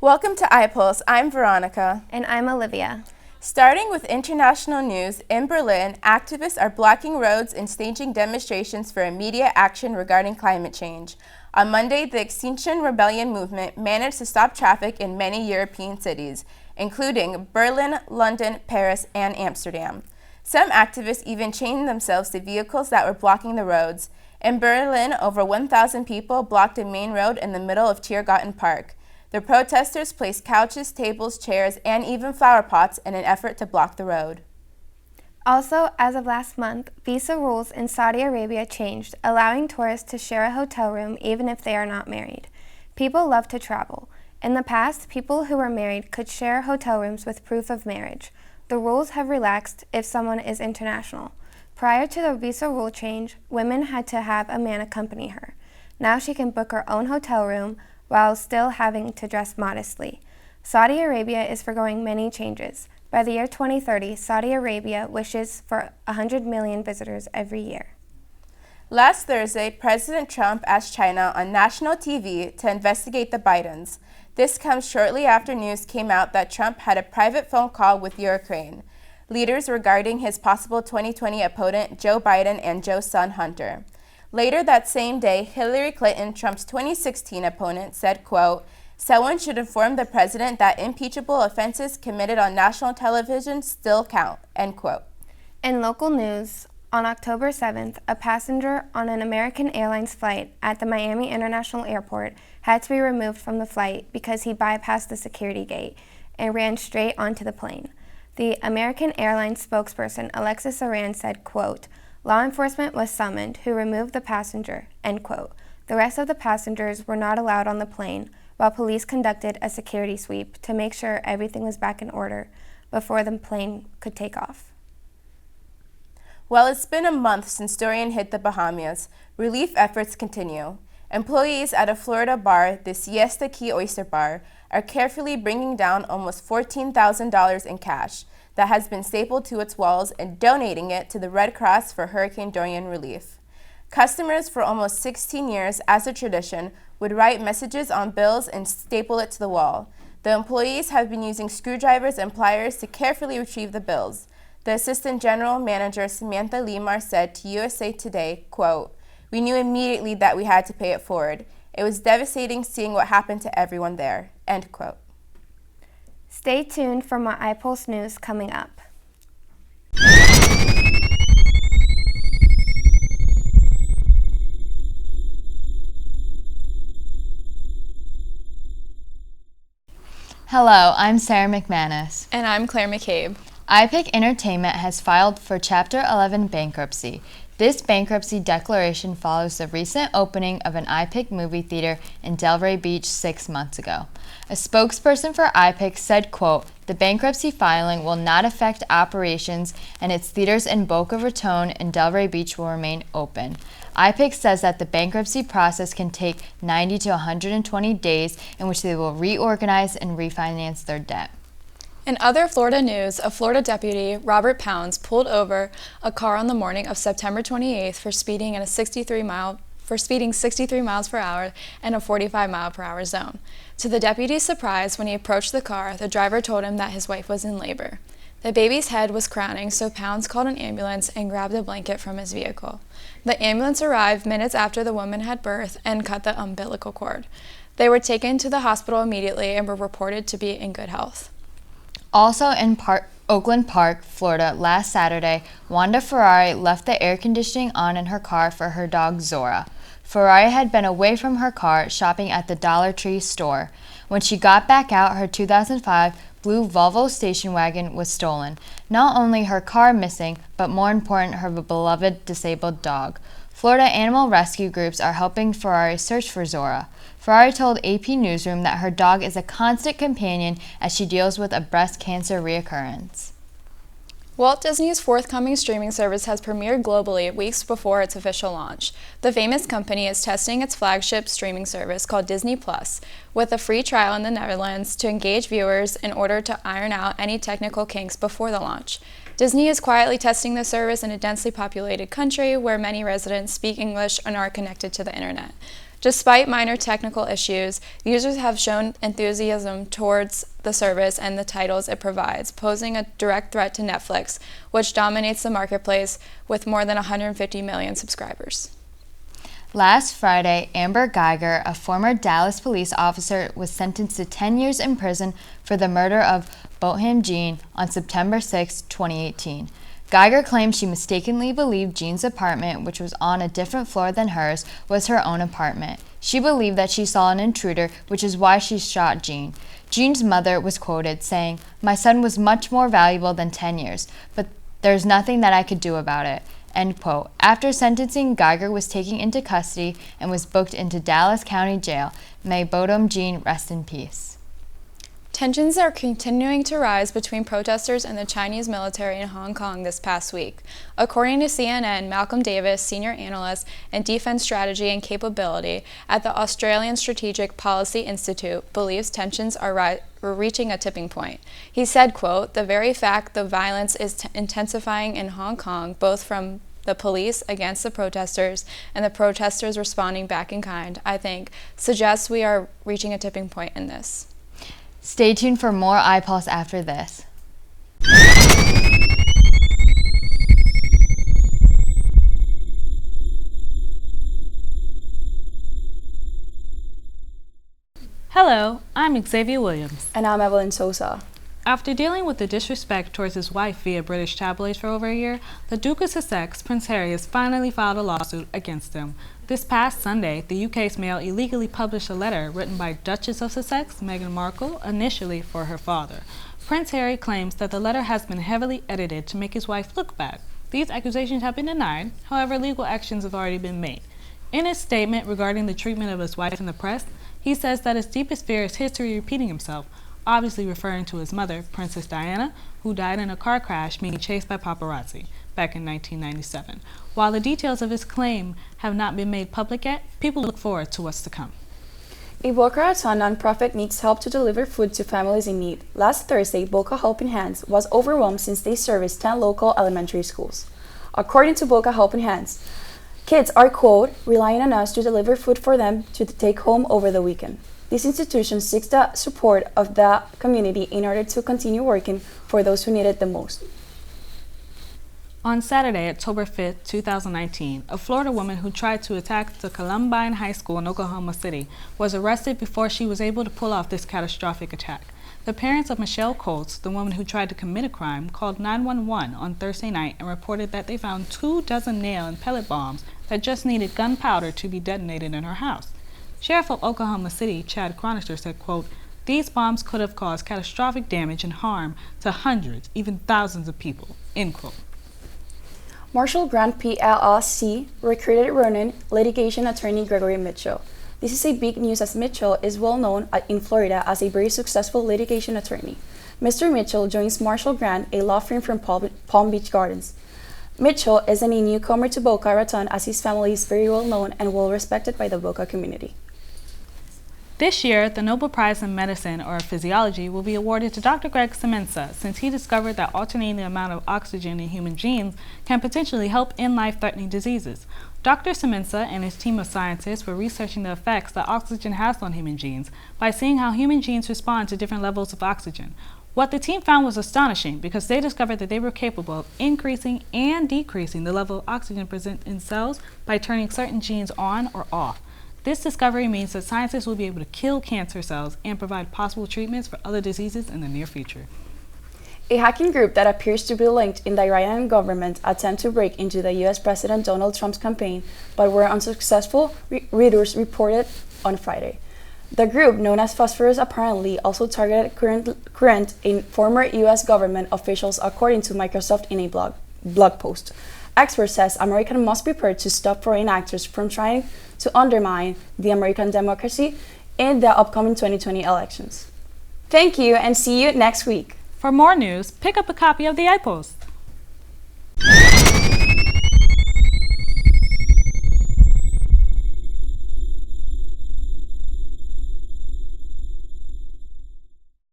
Welcome to iPulse. I'm Veronica. And I'm Olivia. Starting with international news, in Berlin, activists are blocking roads and staging demonstrations for immediate action regarding climate change. On Monday, the Extinction Rebellion movement managed to stop traffic in many European cities, including Berlin, London, Paris, and Amsterdam. Some activists even chained themselves to vehicles that were blocking the roads. In Berlin, over 1,000 people blocked a main road in the middle of Tiergarten Park. The protesters placed couches, tables, chairs, and even flower pots in an effort to block the road. Also, as of last month, visa rules in Saudi Arabia changed, allowing tourists to share a hotel room even if they are not married. People love to travel. In the past, people who were married could share hotel rooms with proof of marriage. The rules have relaxed if someone is international. Prior to the visa rule change, women had to have a man accompany her. Now she can book her own hotel room while still having to dress modestly. Saudi Arabia is forgoing many changes. By the year 2030, Saudi Arabia wishes for 100 million visitors every year. Last Thursday, President Trump asked China on national TV to investigate the Bidens. This comes shortly after news came out that Trump had a private phone call with Ukraine leaders regarding his possible 2020 opponent, Joe Biden, and Joe's son, Hunter. Later that same day, Hillary Clinton, Trump's 2016 opponent, said, quote, "Someone should inform the president that impeachable offenses committed on national television still count," end quote. In local news, on October 7th, a passenger on an American Airlines flight at the Miami International Airport had to be removed from the flight because he bypassed the security gate and ran straight onto the plane. The American Airlines spokesperson, Alexis Aran, said, quote, "Law enforcement was summoned, who removed the passenger," end quote. The rest of the passengers were not allowed on the plane, while police conducted a security sweep to make sure everything was back in order before the plane could take off. Well, it's been a month since Dorian hit the Bahamas. Relief efforts continue. Employees at a Florida bar, the Siesta Key Oyster Bar, are carefully bringing down almost $14,000 in cash that has been stapled to its walls and donating it to the Red Cross for Hurricane Dorian relief. Customers for almost 16 years, as a tradition, would write messages on bills and staple it to the wall. The employees have been using screwdrivers and pliers to carefully retrieve the bills. The Assistant General Manager, Samantha Lemar, said to USA Today, quote, "We knew immediately that we had to pay it forward. It was devastating seeing what happened to everyone there," end quote. Stay tuned for more iPulse news coming up. Hello, I'm Sarah McManus. And I'm Claire McCabe. iPic Entertainment has filed for Chapter 11 bankruptcy. This bankruptcy declaration follows the recent opening of an iPic movie theater in Delray Beach 6 months ago. A spokesperson for iPic said, quote, "The bankruptcy filing will not affect operations and its theaters in Boca Raton and Delray Beach will remain open." iPic says that the bankruptcy process can take 90 to 120 days in which they will reorganize and refinance their debt. In other Florida news, a Florida deputy, Robert Pounds, pulled over a car on the morning of September 28th for speeding 63 miles per hour in a 45-mile-per-hour zone. To the deputy's surprise, when he approached the car, the driver told him that his wife was in labor. The baby's head was crowning, so Pounds called an ambulance and grabbed a blanket from his vehicle. The ambulance arrived minutes after the woman had birth and cut the umbilical cord. They were taken to the hospital immediately and were reported to be in good health. Also in Oakland Park, Florida, last Saturday, Wanda Ferrari left the air conditioning on in her car for her dog Zora. Ferrari had been away from her car shopping at the Dollar Tree store. When she got back out, her 2005 blue Volvo station wagon was stolen. Not only her car missing, but more important, her beloved disabled dog. Florida animal rescue groups are helping Ferrari search for Zora. Ferrari told AP Newsroom that her dog is a constant companion as she deals with a breast cancer reoccurrence. Walt Disney's forthcoming streaming service has premiered globally weeks before its official launch. The famous company is testing its flagship streaming service called Disney Plus with a free trial in the Netherlands to engage viewers in order to iron out any technical kinks before the launch. Disney is quietly testing the service in a densely populated country where many residents speak English and are connected to the internet. Despite minor technical issues, users have shown enthusiasm towards the service and the titles it provides, posing a direct threat to Netflix, which dominates the marketplace with more than 150 million subscribers. Last Friday, Amber Geiger, a former Dallas police officer, was sentenced to 10 years in prison for the murder of Botham Jean on September 6, 2018. Geiger claimed she mistakenly believed Jean's apartment, which was on a different floor than hers, was her own apartment. She believed that she saw an intruder, which is why she shot Jean. Jean's mother was quoted saying, "My son was much more valuable than 10 years, but there's nothing that I could do about it." End quote. After sentencing, Geiger was taken into custody and was booked into Dallas County Jail. May Botham Jean rest in peace. Tensions are continuing to rise between protesters and the Chinese military in Hong Kong this past week. According to CNN, Malcolm Davis, senior analyst in defense strategy and capability at the Australian Strategic Policy Institute, believes tensions are reaching a tipping point. He said, quote, "The very fact the violence is intensifying in Hong Kong, both from the police against the protesters and the protesters responding back in kind, I think, suggests we are reaching a tipping point in this." Stay tuned for more iPulse after this. Hello, I'm Xavier Williams. And I'm Evelyn Sosa. After dealing with the disrespect towards his wife via British tabloids for over a year, the Duke of Sussex, Prince Harry, has finally filed a lawsuit against him. This past Sunday, the UK's Mail illegally published a letter written by Duchess of Sussex, Meghan Markle, initially for her father. Prince Harry claims that the letter has been heavily edited to make his wife look bad. These accusations have been denied, however, legal actions have already been made. In his statement regarding the treatment of his wife in the press, he says that his deepest fear is history repeating himself, obviously referring to his mother, Princess Diana, who died in a car crash being chased by paparazzi back in 1997. While the details of his claim have not been made public yet, people look forward to what's to come. A Boca Raton nonprofit needs help to deliver food to families in need. Last Thursday, Boca Helping Hands was overwhelmed since they service 10 local elementary schools. According to Boca Helping Hands, kids are, quote, relying on us to deliver food for them to take home over the weekend. This institution seeks the support of the community in order to continue working for those who need it the most. On Saturday, October 5, 2019, a Florida woman who tried to attack the Columbine High School in Oklahoma City was arrested before she was able to pull off this catastrophic attack. The parents of Michelle Colts, the woman who tried to commit a crime, called 911 on Thursday night and reported that they found 24 nail and pellet bombs that just needed gunpowder to be detonated in her house. Sheriff of Oklahoma City, Chad Cronister, said, quote, "These bombs could have caused catastrophic damage and harm to hundreds, even thousands of people," end quote. Marshall Grant PLLC recruited Ronan litigation attorney Gregory Mitchell. This is a big news as Mitchell is well known in Florida as a very successful litigation attorney. Mr. Mitchell joins Marshall Grant, a law firm from Palm Beach Gardens. Mitchell isn't a newcomer to Boca Raton as his family is very well known and well respected by the Boca community. This year, the Nobel Prize in Medicine or Physiology will be awarded to Dr. Greg Semenza since he discovered that alternating the amount of oxygen in human genes can potentially help end life-threatening diseases. Dr. Semenza and his team of scientists were researching the effects that oxygen has on human genes by seeing how human genes respond to different levels of oxygen. What the team found was astonishing because they discovered that they were capable of increasing and decreasing the level of oxygen present in cells by turning certain genes on or off. This discovery means that scientists will be able to kill cancer cells and provide possible treatments for other diseases in the near future. A hacking group that appears to be linked in the Iranian government attempt to break into the U.S. President Donald Trump's campaign, but were unsuccessful, readers reported on Friday. The group, known as Phosphorus, apparently also targeted current and former U.S. government officials, according to Microsoft in a blog post. Expert says America must be prepared to stop foreign actors from trying to undermine the American democracy in the upcoming 2020 elections. Thank you and see you next week. For more news, pick up a copy of the iPulse.